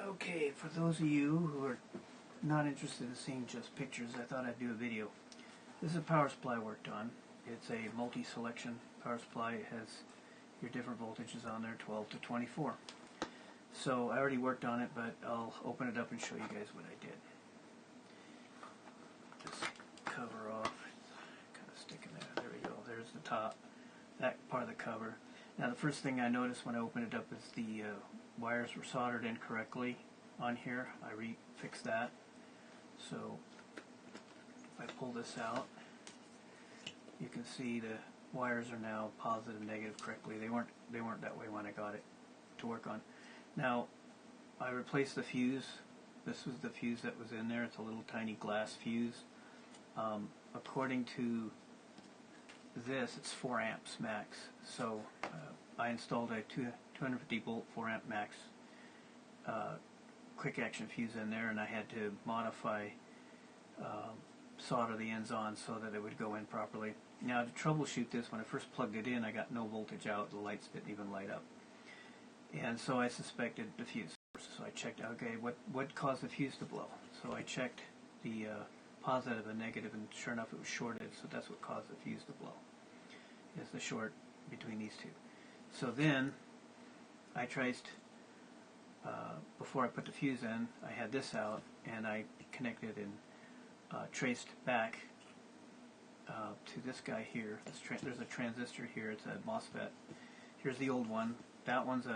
Okay, for those of you who are not interested in seeing just pictures, I thought I'd do a video. This is a power supply I worked on. It's a multi-selection power supply. It has your different voltages on there, 12 to 24. So I already worked on it, but I'll open it up and show you guys what I did. Just cover off, kind of sticking there. There we go. There's the top, that part of the cover. Now the first thing I noticed when I opened it up is the wires were soldered incorrectly on here. I refixed that. So if I pull this out, you can see the wires are now positive, negative correctly. They weren't that way when I got it to work on. Now I replaced the fuse. This was the fuse that was in there. It's a little tiny glass fuse. According to this, it's 4 amps max. So I installed a 250 volt 4 amp max quick action fuse in there, and I had to modify solder the ends on so that it would go in properly. Now to troubleshoot this, when I first plugged it in, I got no voltage out. The lights didn't even light up, and so I suspected the fuse. So I checked, okay, what caused the fuse to blow? So I checked the positive and negative, and sure enough it was shorted, so that's what caused the fuse to blow, is the short between these two. So then I traced, before I put the fuse in, I had this out, and I connected and traced back to this guy here. There's a transistor here. It's a MOSFET. Here's the old one. That one's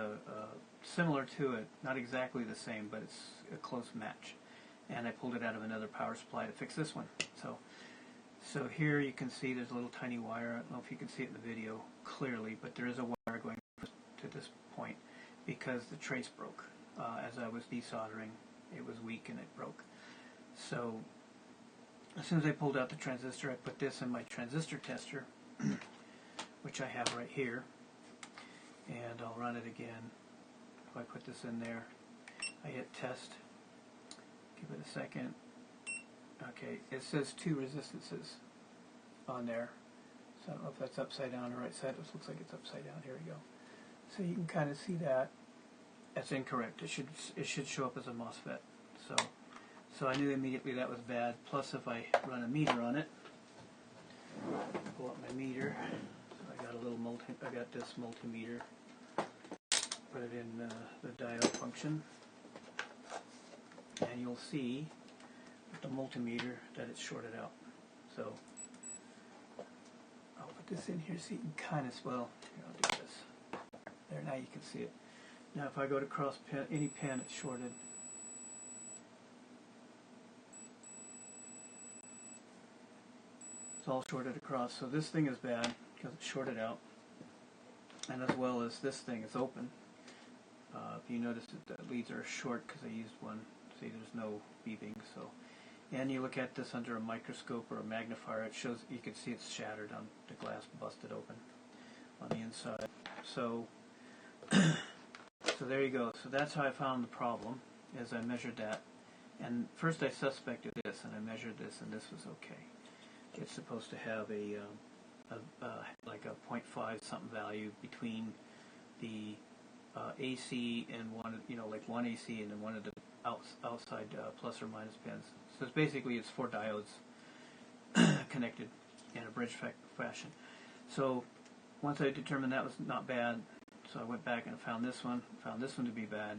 similar to it, not exactly the same, but it's a close match. And I pulled it out of another power supply to fix this one. So here you can see there's a little tiny wire. I don't know if you can see it in the video clearly, but there is a wire going to this point because the trace broke. As I was desoldering, it was weak and it broke. So as soon as I pulled out the transistor, I put this in my transistor tester, which I have right here, and I'll run it again. If I put this in there, I hit test, give it a second. Okay, it says 2 resistances on there, so I don't know if that's upside down or right side. It looks like it's upside down. Here we go. So you can kind of see that. That's incorrect. It should show up as a MOSFET. So I knew immediately that was bad. Plus, if I run a meter on it, pull up my meter. So I got a little I got this multimeter. Put it in the diode function, and you'll see with the multimeter that it's shorted out. So I'll put this in here so you can kind of, well, here, I'll do this. There, now you can see it. Now if I go to cross pin, any pin, it's shorted. It's all shorted across. So this thing is bad because it's shorted out, and as well as this thing is open. If you notice that the leads are short because I used one. See, there's no beeping. So, and you look at this under a microscope or a magnifier, it shows, you can see it's shattered on the glass, busted open on the inside. So there you go. So that's how I found the problem, as I measured that. And first I suspected this, and I measured this, and this was okay. It's supposed to have like a 0.5 something value between the AC and one, like one AC and then one of the outside plus or minus pins. So it's basically 4 diodes connected in a bridge fashion. So once I determined that was not bad, so I went back and found this one to be bad.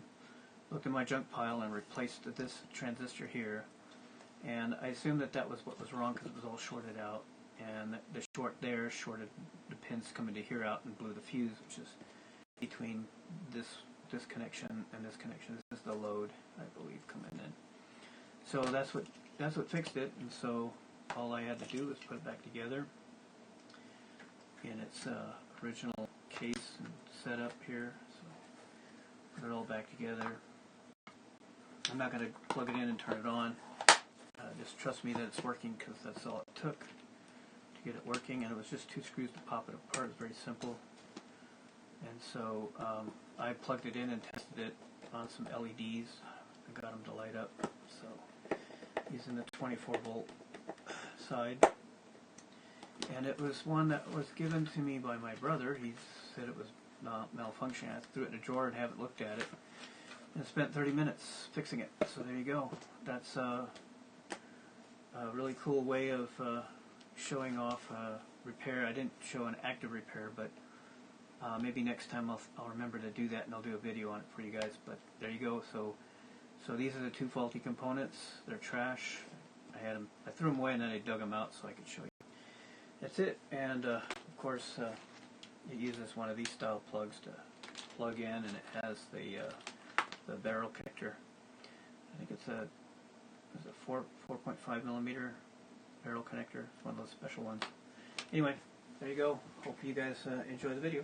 Looked in my junk pile and replaced this transistor here. And I assumed that was what was wrong because it was all shorted out. And the short there shorted the pins coming to here out and blew the fuse, which is between this connection and this connection. This is the load, I believe, coming in. So that's what fixed it. And so all I had to do was put it back together in its original case and set up here. So put it all back together. I'm not going to plug it in and turn it on. Just trust me that it's working, because that's all it took to get it working, and it was just 2 screws to pop it apart. It's very simple. And so I plugged it in and tested it on some LEDs. I got them to light up. So using the 24 volt side, and it was one that was given to me by my brother. He said it was not malfunctioning. I threw it in a drawer and haven't looked at it. and spent 30 minutes fixing it. So there you go. That's a really cool way of showing off repair. I didn't show an active repair, but maybe next time I'll remember to do that, and I'll do a video on it for you guys. But there you go. So these are the two faulty components. They're trash. I threw them away and then I dug them out so I could show you. That's it. And of course, it uses one of these style plugs to plug in, and it has the barrel connector. I think it's a 4.5 millimeter barrel connector. It's one of those special ones. Anyway, there you go. Hope you guys enjoy the video.